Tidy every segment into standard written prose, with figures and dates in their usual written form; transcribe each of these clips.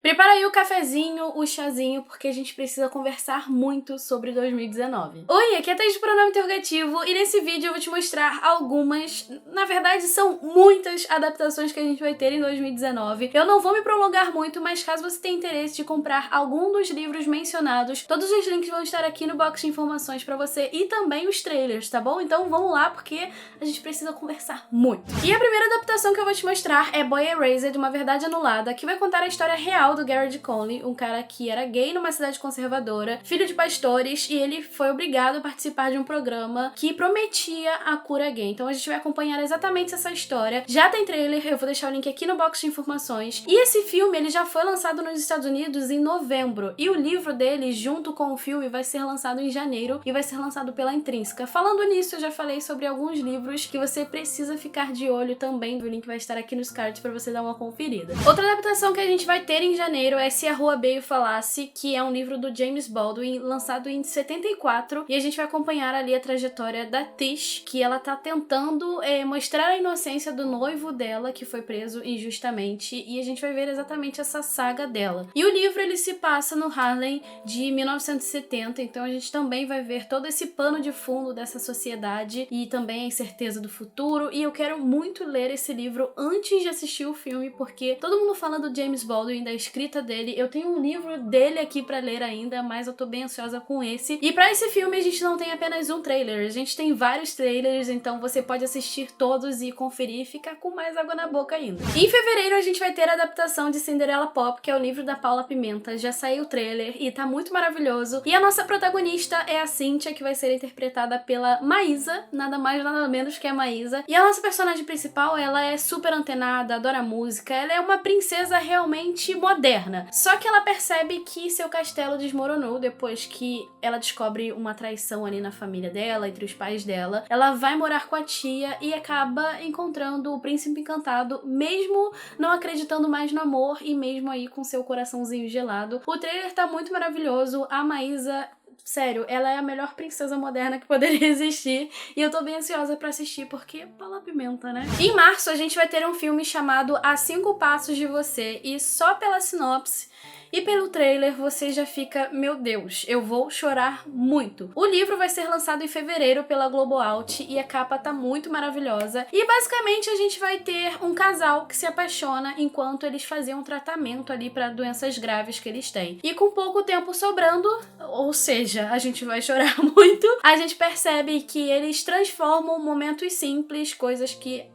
Prepara aí o cafezinho, o chazinho, porque a gente precisa conversar muito sobre 2019. Oi, aqui é a Thaís do Pronome Interrogativo e nesse vídeo eu vou te mostrar algumas, na verdade são muitas adaptações que a gente vai ter em 2019. Eu não vou me prolongar muito, mas caso você tenha interesse de comprar algum dos livros mencionados, todos os links vão estar aqui no box de informações pra você e também os trailers, tá bom? Então vamos lá, porque a gente precisa conversar muito. E a primeira adaptação que eu vou te mostrar é Boy Erased, Uma Verdade Anulada, que vai contar a história real do Garrett Conley, um cara que era gay numa cidade conservadora, filho de pastores, e ele foi obrigado a participar de um programa que prometia a cura gay. Então a gente vai acompanhar exatamente essa história. Já tem trailer, eu vou deixar o link aqui no box de informações. E esse filme, ele já foi lançado nos Estados Unidos em novembro, e o livro dele, junto com o filme, vai ser lançado em janeiro e vai ser lançado pela Intrínseca. Falando nisso, eu já falei sobre alguns livros que você precisa ficar de olho também. O link vai estar aqui nos cards pra você dar uma conferida. Outra adaptação que a gente vai ter em janeiro é Se a Rua Beio Falasse, que é um livro do James Baldwin, lançado em 74, e a gente vai acompanhar ali a trajetória da Tish, que ela tá tentando mostrar a inocência do noivo dela, que foi preso injustamente, e a gente vai ver exatamente essa saga dela. E o livro, ele se passa no Harlem de 1970, então a gente também vai ver todo esse pano de fundo dessa sociedade e também a incerteza do futuro, e eu quero muito ler esse livro antes de assistir o filme, porque todo mundo fala do James Baldwin, da escrita dele. Eu tenho um livro dele aqui pra ler ainda, mas eu tô bem ansiosa com esse. E pra esse filme a gente não tem apenas um trailer, a gente tem vários trailers, então você pode assistir todos e conferir e ficar com mais água na boca ainda. E em fevereiro a gente vai ter a adaptação de Cinderella Pop, que é o livro da Paula Pimenta. Já saiu o trailer e tá muito maravilhoso. E a nossa protagonista é a Cynthia, que vai ser interpretada pela Maísa, nada mais nada menos que a Maísa. E a nossa personagem principal, ela é super antenada, adora música, ela é uma princesa realmente moderna. Só que ela percebe que seu castelo desmoronou depois que ela descobre uma traição ali na família dela, entre os pais dela. Ela vai morar com a tia e acaba encontrando o príncipe encantado, mesmo não acreditando mais no amor e mesmo aí com seu coraçãozinho gelado. O trailer tá muito maravilhoso, a Maísa, sério, ela é a melhor princesa moderna que poderia existir e eu tô bem ansiosa pra assistir porque Paula Pimenta, né? Em março a gente vai ter um filme chamado A 5 Passos de Você e só pela sinopse e pelo trailer você já fica, meu Deus, eu vou chorar muito. O livro vai ser lançado em fevereiro pela Globo Out e a capa tá muito maravilhosa. E basicamente a gente vai ter um casal que se apaixona enquanto eles faziam um tratamento ali para doenças graves que eles têm. E com pouco tempo sobrando, ou seja, a gente vai chorar muito, a gente percebe que eles transformam momentos simples, coisas que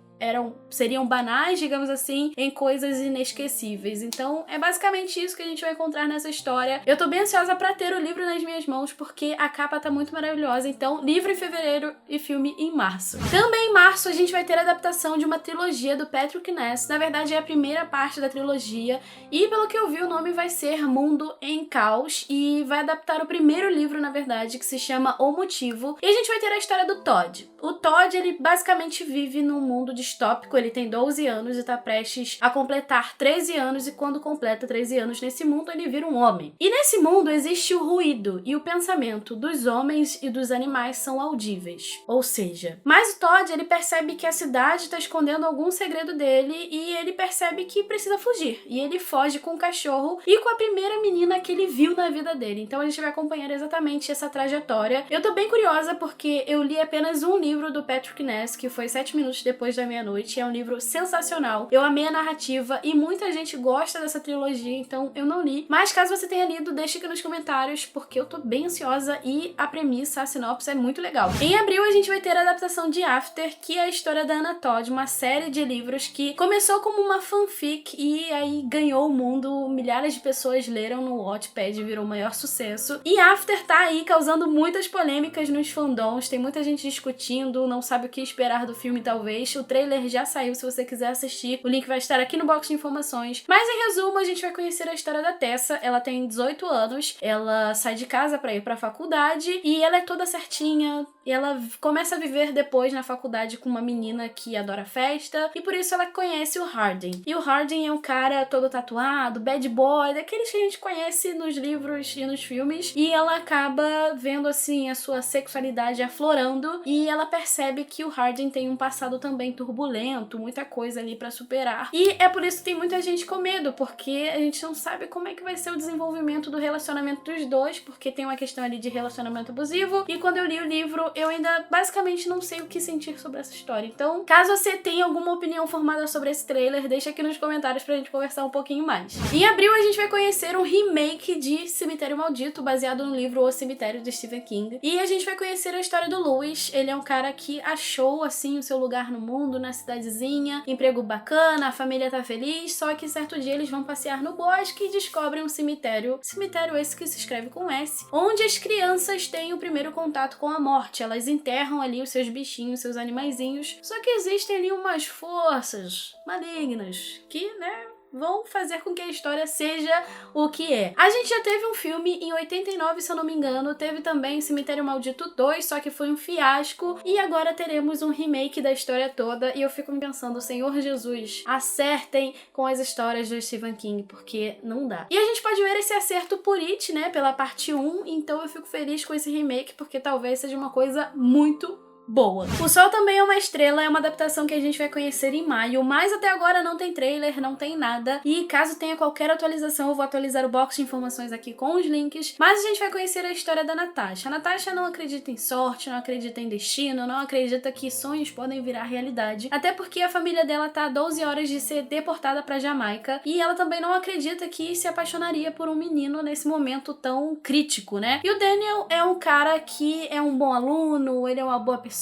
seriam banais, digamos assim, em coisas inesquecíveis. Então é basicamente isso que a gente vai encontrar nessa história. Eu tô bem ansiosa pra ter o livro nas minhas mãos, porque a capa tá muito maravilhosa. Então, livro em fevereiro e filme em março. Também em março a gente vai ter a adaptação de uma trilogia do Patrick Ness. Na verdade é a primeira parte da trilogia e pelo que eu vi o nome vai ser Mundo em Caos e vai adaptar o primeiro livro, na verdade, que se chama O Motivo. E a gente vai ter a história do Todd. O Todd, ele basicamente vive num mundo distópico, ele tem 12 anos e tá prestes a completar 13 anos e quando completa 13 anos nesse mundo ele vira um homem. E nesse mundo existe o ruído e o pensamento dos homens e dos animais são audíveis. Ou seja, mas o Todd, ele percebe que a cidade tá escondendo algum segredo dele e ele percebe que precisa fugir. E ele foge com o cachorro e com a primeira menina que ele viu na vida dele. Então a gente vai acompanhar exatamente essa trajetória. Eu tô bem curiosa porque eu li apenas um livro do Patrick Ness, que foi 7 minutos depois da meia-noite. É um livro sensacional. Eu amei a narrativa e muita gente gosta dessa trilogia, então eu não li. Mas caso você tenha lido, deixe aqui nos comentários, porque eu tô bem ansiosa e a premissa, a sinopse é muito legal. Em abril a gente vai ter a adaptação de After, que é a história da Anna Todd, uma série de livros que começou como uma fanfic e aí ganhou o mundo, milhares de pessoas leram no Wattpad e virou o maior sucesso. E After tá aí causando muitas polêmicas nos fandoms, tem muita gente discutindo, não sabe o que esperar do filme talvez. O trailer já saiu, se você quiser assistir, o link vai estar aqui no box de informações. Mas em resumo, a gente vai conhecer a história da Tessa. Ela tem 18 anos, ela sai de casa pra ir pra faculdade e ela é toda certinha, e ela começa a viver depois na faculdade com uma menina que adora festa e por isso ela conhece o Hardin. E o Hardin é um cara todo tatuado, bad boy, daqueles que a gente conhece nos livros e nos filmes, e ela acaba vendo assim a sua sexualidade aflorando e ela percebe que o Hardin tem um passado também turbulento turbulento, muita coisa ali pra superar. E é por isso que tem muita gente com medo, porque a gente não sabe como é que vai ser o desenvolvimento do relacionamento dos dois, porque tem uma questão ali de relacionamento abusivo, e quando eu li o livro, eu ainda basicamente não sei o que sentir sobre essa história. Então, caso você tenha alguma opinião formada sobre esse trailer, deixa aqui nos comentários pra gente conversar um pouquinho mais. Em abril, a gente vai conhecer um remake de Cemitério Maldito, baseado no livro O Cemitério, de Stephen King. E a gente vai conhecer a história do Louis. Ele é um cara que achou, assim, o seu lugar no mundo, na cidadezinha, emprego bacana, a família tá feliz, só que certo dia eles vão passear no bosque e descobrem um cemitério. Cemitério esse que se escreve com S, onde as crianças têm o primeiro contato com a morte. Elas enterram ali os seus bichinhos, seus animaizinhos. Só que existem ali umas forças malignas que, né, vão fazer com que a história seja o que é. A gente já teve um filme em 89, se eu não me engano, teve também Cemitério Maldito 2, só que foi um fiasco, e agora teremos um remake da história toda, e eu fico me pensando, Senhor Jesus, acertem com as histórias do Stephen King, porque não dá. E a gente pode ver esse acerto por It, né, pela parte 1, então eu fico feliz com esse remake, porque talvez seja uma coisa muito boa. O Sol Também é uma Estrela é uma adaptação que a gente vai conhecer em maio, mas até agora não tem trailer, não tem nada, e caso tenha qualquer atualização eu vou atualizar o box de informações aqui com os links, mas a gente vai conhecer a história da Natasha. A Natasha não acredita em sorte, não acredita em destino, não acredita que sonhos podem virar realidade, até porque a família dela tá a 12 horas de ser deportada pra Jamaica, e ela também não acredita que se apaixonaria por um menino nesse momento tão crítico, né? E o Daniel é um cara que é um bom aluno, ele é uma boa pessoa,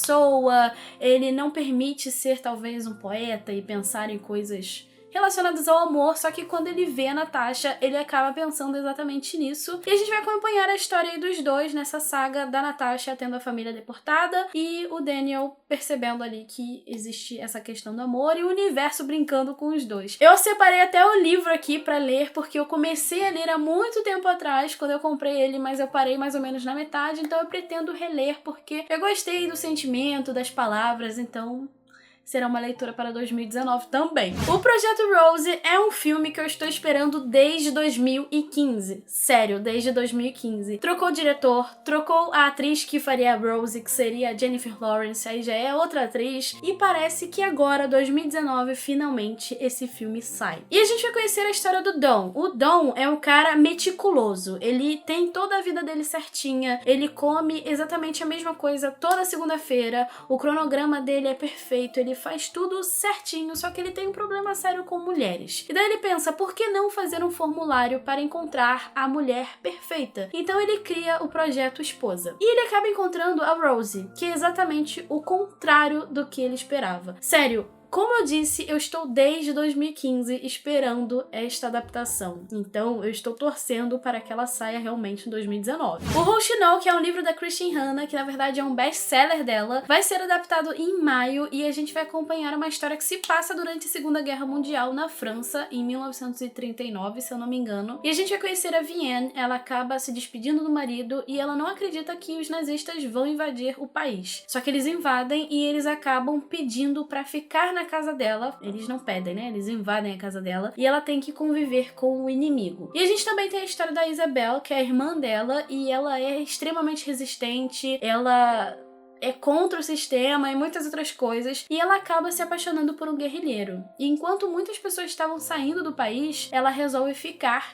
ele não permite ser talvez um poeta e pensar em coisas relacionadas ao amor, só que quando ele vê a Natasha, ele acaba pensando exatamente nisso. E a gente vai acompanhar a história aí dos dois nessa saga da Natasha tendo a família deportada e o Daniel percebendo ali que existe essa questão do amor e o universo brincando com os dois. Eu separei até o livro aqui pra ler, porque eu comecei a ler há muito tempo atrás, quando eu comprei ele, mas eu parei mais ou menos na metade, então eu pretendo reler, porque eu gostei do sentimento, das palavras, então será uma leitura para 2019 também. O Projeto Rose é um filme que eu estou esperando desde 2015. Sério, desde 2015. Trocou o diretor, trocou a atriz que faria a Rose, que seria a Jennifer Lawrence, aí já é outra atriz, e parece que agora, 2019, finalmente esse filme sai. E a gente vai conhecer a história do Dom. O Dom é um cara meticuloso, ele tem toda a vida dele certinha, ele come exatamente a mesma coisa toda segunda-feira, o cronograma dele é perfeito, ele faz tudo certinho, só que ele tem um problema sério com mulheres. E daí ele pensa, por que não fazer um formulário para encontrar a mulher perfeita? Então ele cria o projeto Esposa. E ele acaba encontrando a Rose, que é exatamente o contrário do que ele esperava. Sério, como eu disse, eu estou desde 2015 esperando esta adaptação. Então, eu estou torcendo para que ela saia realmente em 2019. O Rouxinol, que é um livro da Christine Hanna, que na verdade é um best-seller dela, vai ser adaptado em maio e a gente vai acompanhar uma história que se passa durante a Segunda Guerra Mundial na França, em 1939, se eu não me engano. E a gente vai conhecer a Vienne, ela acaba se despedindo do marido e ela não acredita que os nazistas vão invadir o país. Só que eles invadem e eles acabam pedindo para ficar na casa dela, eles não pedem, né? Eles invadem a casa dela e ela tem que conviver com o inimigo. E a gente também tem a história da Isabel, que é a irmã dela, e ela é extremamente resistente, ela é contra o sistema e muitas outras coisas, e ela acaba se apaixonando por um guerrilheiro. E enquanto muitas pessoas estavam saindo do país, ela resolve ficar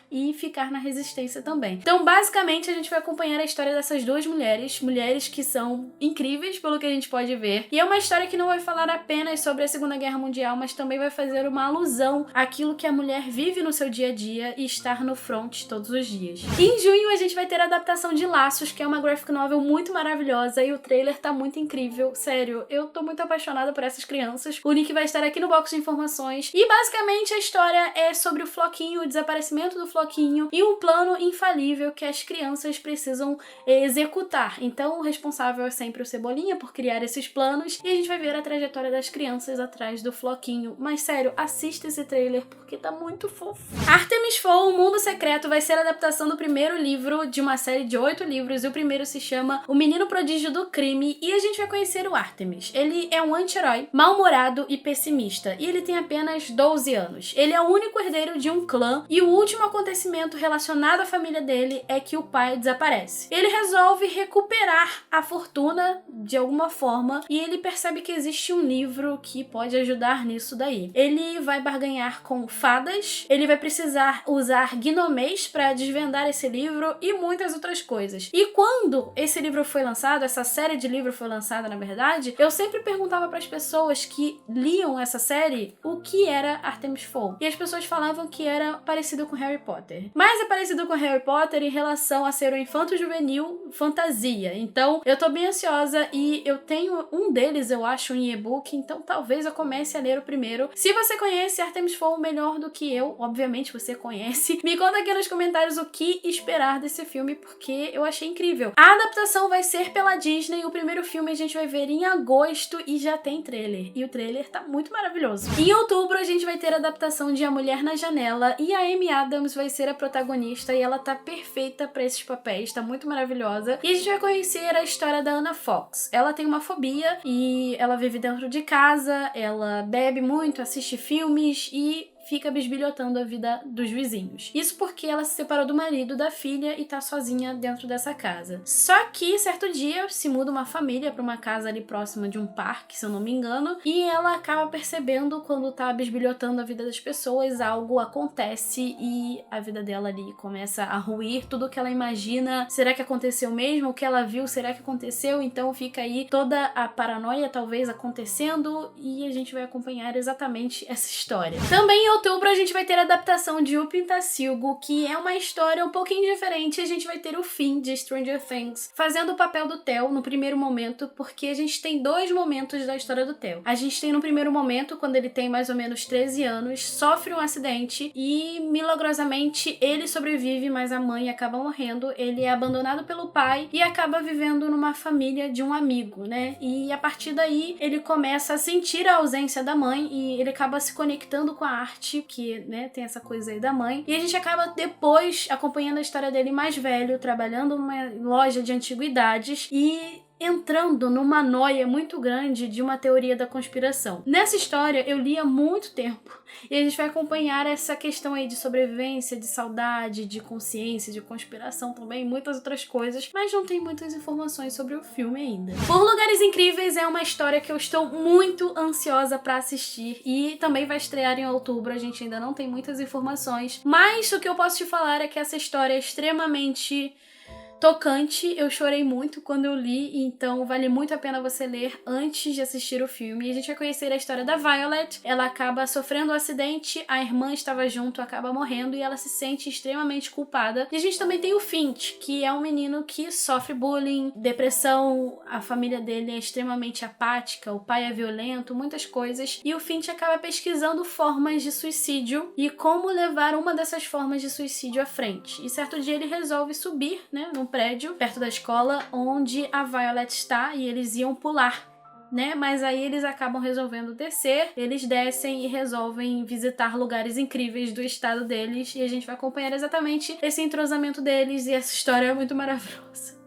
na resistência também. Então, basicamente, a gente vai acompanhar a história dessas duas mulheres que são incríveis pelo que a gente pode ver. E é uma história que não vai falar apenas sobre a Segunda Guerra Mundial, mas também vai fazer uma alusão àquilo que a mulher vive no seu dia a dia e estar no front todos os dias. E em junho, a gente vai ter a adaptação de Laços, que é uma graphic novel muito maravilhosa, e o trailer tá muito incrível, sério, eu tô muito apaixonada por essas crianças. O link vai estar aqui no box de informações. E basicamente a história é sobre o Floquinho, o desaparecimento do Floquinho e um plano infalível que as crianças precisam executar. Então o responsável é sempre o Cebolinha por criar esses planos e a gente vai ver a trajetória das crianças atrás do Floquinho. Mas sério, assista esse trailer porque tá muito fofo. Artemis Fowl, O Mundo Secreto, vai ser a adaptação do primeiro livro de uma série de 8 livros e o primeiro se chama O Menino Prodígio do Crime. E E a gente vai conhecer o Artemis. Ele é um anti-herói, mal-humorado e pessimista, e ele tem apenas 12 anos. Ele é o único herdeiro de um clã, e o último acontecimento relacionado à família dele é que o pai desaparece. Ele resolve recuperar a fortuna de alguma forma, e ele percebe que existe um livro que pode ajudar nisso daí. Ele vai barganhar com fadas, ele vai precisar usar gnomês para desvendar esse livro e muitas outras coisas. E quando esse livro foi lançado, essa série de livros foi lançada, na verdade, eu sempre perguntava para as pessoas que liam essa série o que era Artemis Fowl. E as pessoas falavam que era parecido com Harry Potter. Mas é parecido com Harry Potter em relação a ser um infanto-juvenil fantasia. Então, eu tô bem ansiosa e eu tenho um deles, eu acho, em e-book, então talvez eu comece a ler o primeiro. Se você conhece Artemis Fowl melhor do que eu, obviamente você conhece, me conta aqui nos comentários o que esperar desse filme, porque eu achei incrível. A adaptação vai ser pela Disney, o primeiro filme a gente vai ver em agosto e já tem trailer. E o trailer tá muito maravilhoso. Em outubro a gente vai ter a adaptação de A Mulher na Janela e a Amy Adams vai ser a protagonista e ela tá perfeita pra esses papéis, tá muito maravilhosa. E a gente vai conhecer a história da Anna Fox. Ela tem uma fobia e ela vive dentro de casa, ela bebe muito, assiste filmes e fica bisbilhotando a vida dos vizinhos. Isso porque ela se separou do marido, da filha e tá sozinha dentro dessa casa. Só que, certo dia, se muda uma família pra uma casa ali próxima de um parque, se eu não me engano, e ela acaba percebendo quando tá bisbilhotando a vida das pessoas, algo acontece e a vida dela ali começa a ruir, tudo que ela imagina, será que aconteceu mesmo? O que ela viu, será que aconteceu? Então fica aí toda a paranoia talvez acontecendo e a gente vai acompanhar exatamente essa história. Também em outubro a gente vai ter a adaptação de O Pintacilgo, que é uma história um pouquinho diferente. A gente vai ter o Finn de Stranger Things fazendo o papel do Theo no primeiro momento, porque a gente tem dois momentos da história do Theo. A gente tem no primeiro momento, quando ele tem mais ou menos 13 anos, sofre um acidente e milagrosamente ele sobrevive, mas a mãe acaba morrendo. Ele é abandonado pelo pai e acaba vivendo numa família de um amigo, né? E a partir daí ele começa a sentir a ausência da mãe e ele acaba se conectando com a arte, que, né, tem essa coisa aí da mãe. E a gente acaba depois acompanhando a história dele mais velho, trabalhando numa loja de antiguidades e entrando numa noia muito grande de uma teoria da conspiração. Nessa história eu li há muito tempo e a gente vai acompanhar essa questão aí de sobrevivência, de saudade, de consciência, de conspiração também, muitas outras coisas, mas não tem muitas informações sobre o filme ainda. Por Lugares Incríveis é uma história que eu estou muito ansiosa pra assistir e também vai estrear em outubro, a gente ainda não tem muitas informações, mas o que eu posso te falar é que essa história é extremamente tocante, eu chorei muito quando eu li, então vale muito a pena você ler antes de assistir o filme. E a gente vai conhecer a história da Violet, ela acaba sofrendo um acidente, a irmã estava junto, acaba morrendo e ela se sente extremamente culpada. E a gente também tem o Finch, que é um menino que sofre bullying, depressão, a família dele é extremamente apática, o pai é violento, muitas coisas, e o Finch acaba pesquisando formas de suicídio e como levar uma dessas formas de suicídio à frente. E certo dia ele resolve subir, né, num prédio perto da escola onde a Violet está e eles iam pular, né? Mas aí eles acabam resolvendo descer, eles descem e resolvem visitar lugares incríveis do estado deles e a gente vai acompanhar exatamente esse entrosamento deles e essa história é muito maravilhosa.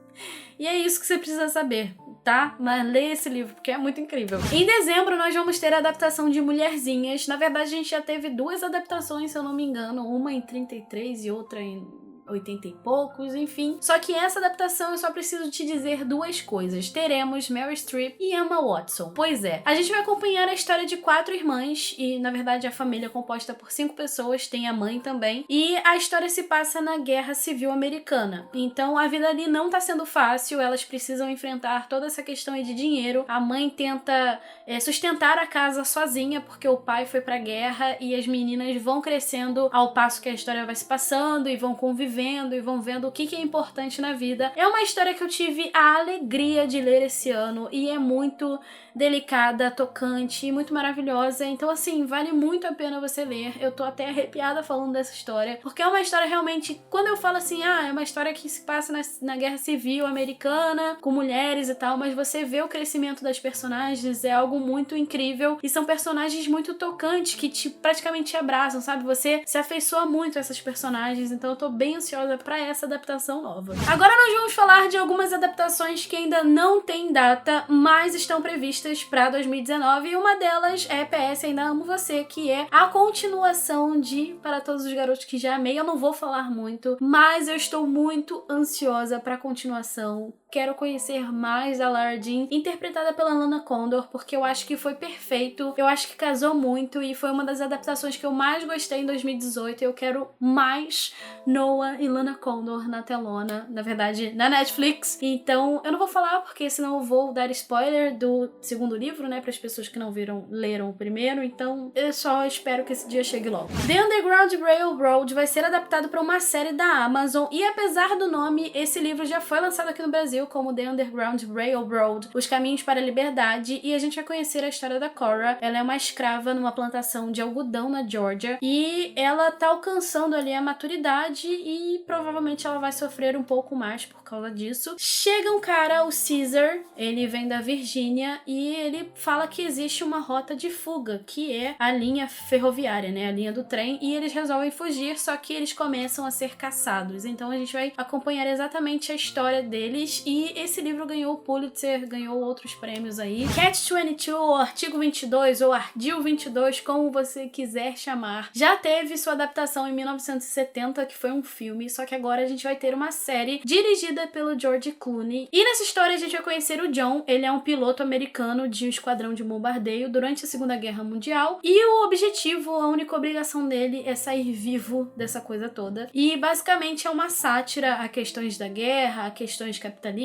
E é isso que você precisa saber, tá? Mas leia esse livro, porque é muito incrível. Em dezembro, nós vamos ter a adaptação de Mulherzinhas. Na verdade, a gente já teve duas adaptações, se eu não me engano. Uma em 33 e outra em 80 e poucos, enfim. Só que essa adaptação eu só preciso te dizer duas coisas. Teremos Meryl Streep e Emma Watson. Pois é, a gente vai acompanhar a história de 4 irmãs e, na verdade, a família é composta por 5 pessoas, tem a mãe também. E a história se passa na Guerra Civil Americana. Então, a vida ali não tá sendo fácil, elas precisam enfrentar toda essa questão aí de dinheiro. A mãe tenta sustentar a casa sozinha porque o pai foi pra guerra e as meninas vão crescendo ao passo que a história vai se passando e vão convivendo e vão vendo o que é importante na vida. É uma história que eu tive a alegria de ler esse ano e é muito delicada, tocante e muito maravilhosa. Então, assim, vale muito a pena você ler. Eu tô até arrepiada falando dessa história, porque é uma história realmente, quando eu falo assim, é uma história que se passa na Guerra Civil Americana, com mulheres e tal, mas você vê o crescimento das personagens, é algo muito incrível e são personagens muito tocantes que praticamente te abraçam, sabe? Você se afeiçoa muito a essas personagens, então eu tô bem ansiosa pra essa adaptação nova. Agora nós vamos falar de algumas adaptações que ainda não têm data, mas estão previstas pra 2019, e uma delas é PS Ainda Amo Você, que é a continuação de Para Todos os Garotos que Já Amei. Eu não vou falar muito, mas eu estou muito ansiosa pra continuação. Quero conhecer mais a Lara Jean, interpretada pela Lana Condor, porque eu acho que foi perfeito, eu acho que casou muito e foi uma das adaptações que eu mais gostei em 2018. Eu quero mais Noah e Lana Condor na telona, na verdade, na Netflix. Então, eu não vou falar porque senão eu vou dar spoiler do segundo livro, né, para as pessoas que não leram o primeiro. Então, eu só espero que esse dia chegue logo. The Underground Railroad vai ser adaptado para uma série da Amazon e, apesar do nome, esse livro já foi lançado aqui no Brasil como The Underground Railroad, Os Caminhos para a Liberdade, e a gente vai conhecer a história da Cora. Ela é uma escrava numa plantação de algodão na Georgia e ela tá alcançando ali a maturidade e provavelmente ela vai sofrer um pouco mais por causa disso. Chega um cara, o Caesar, ele vem da Virgínia e ele fala que existe uma rota de fuga, que é a linha ferroviária, né, a linha do trem, e eles resolvem fugir, só que eles começam a ser caçados. Então a gente vai acompanhar exatamente a história deles. E esse livro ganhou o Pulitzer, ganhou outros prêmios aí. Catch-22, ou Artigo 22, ou Ardil 22, como você quiser chamar, já teve sua adaptação em 1970, que foi um filme, só que agora a gente vai ter uma série dirigida pelo George Clooney. E nessa história a gente vai conhecer o John. Ele é um piloto americano de um esquadrão de bombardeio durante a Segunda Guerra Mundial, e o objetivo, a única obrigação dele é sair vivo dessa coisa toda. E basicamente é uma sátira a questões da guerra, a questões capitalistas,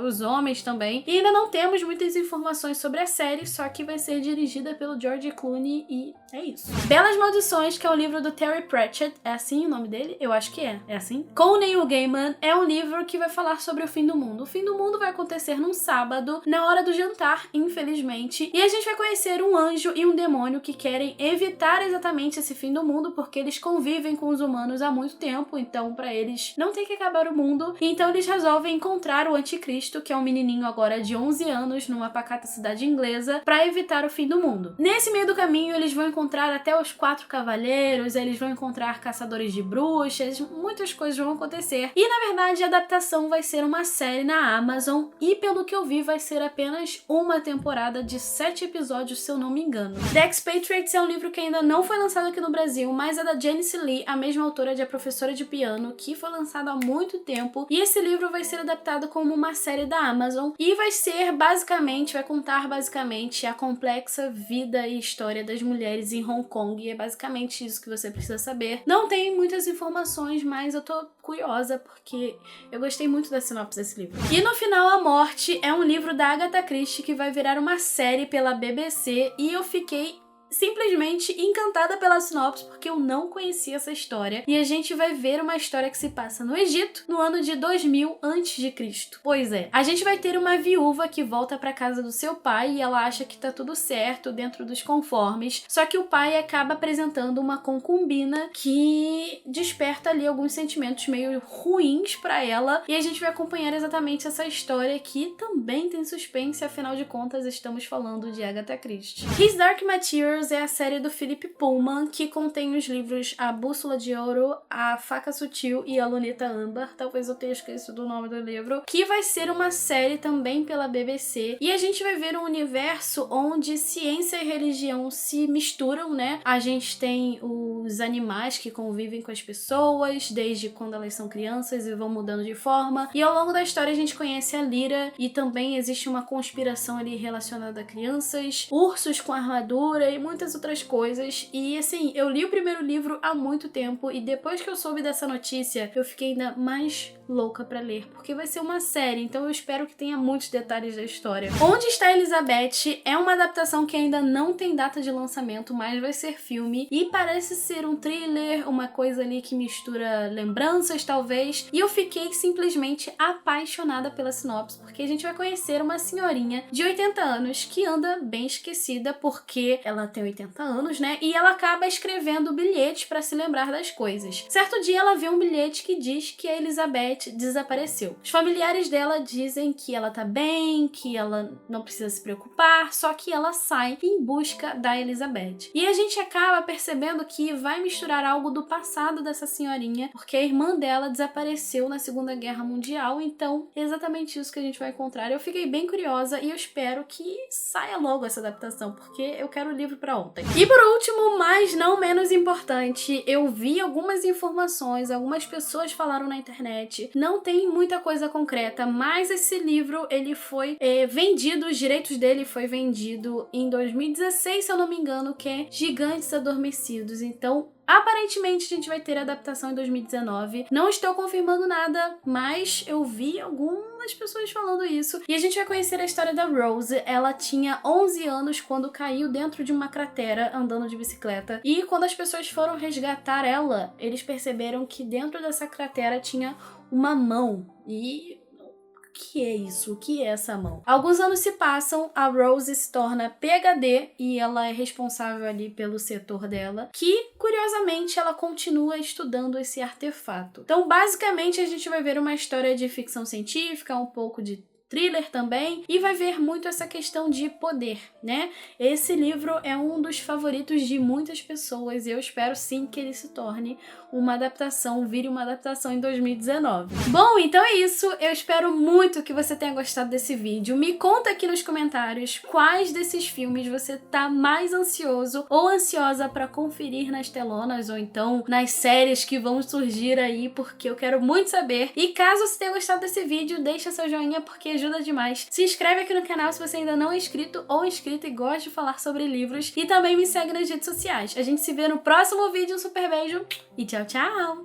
os homens também. E ainda não temos muitas informações sobre a série, só que vai ser dirigida pelo George Clooney e é isso. Belas Maldições, que é um livro do Terry Pratchett, é assim o nome dele? Eu acho que é assim. Com o Neil Gaiman, é um livro que vai falar sobre o fim do mundo. O fim do mundo vai acontecer num sábado, na hora do jantar, infelizmente, e a gente vai conhecer um anjo e um demônio que querem evitar exatamente esse fim do mundo, porque eles convivem com os humanos há muito tempo, então pra eles não tem que acabar o mundo, então eles resolvem encontrar o Anticristo, que é um menininho agora de 11 anos, numa pacata cidade inglesa, pra evitar o fim do mundo. Nesse meio do caminho, eles vão encontrar até os 4 cavaleiros, eles vão encontrar caçadores de bruxas, muitas coisas vão acontecer. E, na verdade, a adaptação vai ser uma série na Amazon, e pelo que eu vi, vai ser apenas uma temporada de 7 episódios, se eu não me engano. The Expatriates é um livro que ainda não foi lançado aqui no Brasil, mas é da Janice Lee, a mesma autora de A Professora de Piano, que foi lançado há muito tempo, e esse livro vai ser adaptado como uma série da Amazon e vai contar basicamente a complexa vida e história das mulheres em Hong Kong, e é basicamente isso que você precisa saber. Não tem muitas informações, mas eu tô curiosa porque eu gostei muito da sinopse desse livro. E no final, A Morte é um livro da Agatha Christie que vai virar uma série pela BBC, e eu fiquei simplesmente encantada pela sinopse, porque eu não conhecia essa história. E a gente vai ver uma história que se passa no Egito, no ano de 2000 a.C. Pois é, a gente vai ter uma viúva que volta pra casa do seu pai e ela acha que tá tudo certo dentro dos conformes, só que o pai acaba apresentando uma concubina que desperta ali alguns sentimentos meio ruins pra ela, e a gente vai acompanhar exatamente essa história que também tem suspense, afinal de contas estamos falando de Agatha Christie. His Dark Materials é a série do Philip Pullman, que contém os livros A Bússola de Ouro, A Faca Sutil e A Luneta Âmbar, talvez eu tenha esquecido o nome do livro, que vai ser uma série também pela BBC, e a gente vai ver um universo onde ciência e religião se misturam, né? A gente tem os animais que convivem com as pessoas, desde quando elas são crianças e vão mudando de forma, e ao longo da história a gente conhece a Lyra, e também existe uma conspiração ali relacionada a crianças, ursos com armadura e muitas outras coisas. E assim, eu li o primeiro livro há muito tempo e depois que eu soube dessa notícia, eu fiquei ainda mais louca pra ler, porque vai ser uma série, então eu espero que tenha muitos detalhes da história. Onde Está Elizabeth é uma adaptação que ainda não tem data de lançamento, mas vai ser filme e parece ser um thriller, uma coisa ali que mistura lembranças, talvez, e eu fiquei simplesmente apaixonada pela sinopse, porque a gente vai conhecer uma senhorinha de 80 anos que anda bem esquecida porque ela tem tem 80 anos, né? E ela acaba escrevendo bilhetes para se lembrar das coisas. Certo dia ela vê um bilhete que diz que a Elizabeth desapareceu. Os familiares dela dizem que ela tá bem, que ela não precisa se preocupar, só que ela sai em busca da Elizabeth. E a gente acaba percebendo que vai misturar algo do passado dessa senhorinha, porque a irmã dela desapareceu na Segunda Guerra Mundial, então é exatamente isso que a gente vai encontrar. Eu fiquei bem curiosa e eu espero que saia logo essa adaptação, porque eu quero o livro pra ontem. E por último, mas não menos importante, eu vi algumas informações, algumas pessoas falaram na internet, não tem muita coisa concreta, mas esse livro, ele foi vendido, os direitos dele foi vendido em 2016, se eu não me engano, que é Gigantes Adormecidos. Então, aparentemente a gente vai ter a adaptação em 2019. Não estou confirmando nada, mas eu vi algumas pessoas falando isso. E a gente vai conhecer a história da Rose. Ela tinha 11 anos quando caiu dentro de uma cratera andando de bicicleta. E quando as pessoas foram resgatar ela, eles perceberam que dentro dessa cratera tinha uma mão. E o que é isso? O que é essa mão? Alguns anos se passam, a Rose se torna PhD e ela é responsável ali pelo setor dela, que, curiosamente, ela continua estudando esse artefato. Então, basicamente, a gente vai ver uma história de ficção científica, um pouco de thriller também, e vai ver muito essa questão de poder, né? Esse livro é um dos favoritos de muitas pessoas e eu espero sim que ele se torne uma adaptação, vire uma adaptação em 2019. Bom, então é isso. Eu espero muito que você tenha gostado desse vídeo. Me conta aqui nos comentários quais desses filmes você tá mais ansioso ou ansiosa pra conferir nas telonas ou então nas séries que vão surgir aí, porque eu quero muito saber. E caso você tenha gostado desse vídeo, deixa seu joinha porque ajuda demais. Se inscreve aqui no canal se você ainda não é inscrito ou inscrita e gosta de falar sobre livros. E também me segue nas redes sociais. A gente se vê no próximo vídeo. Um super beijo e tchau, tchau!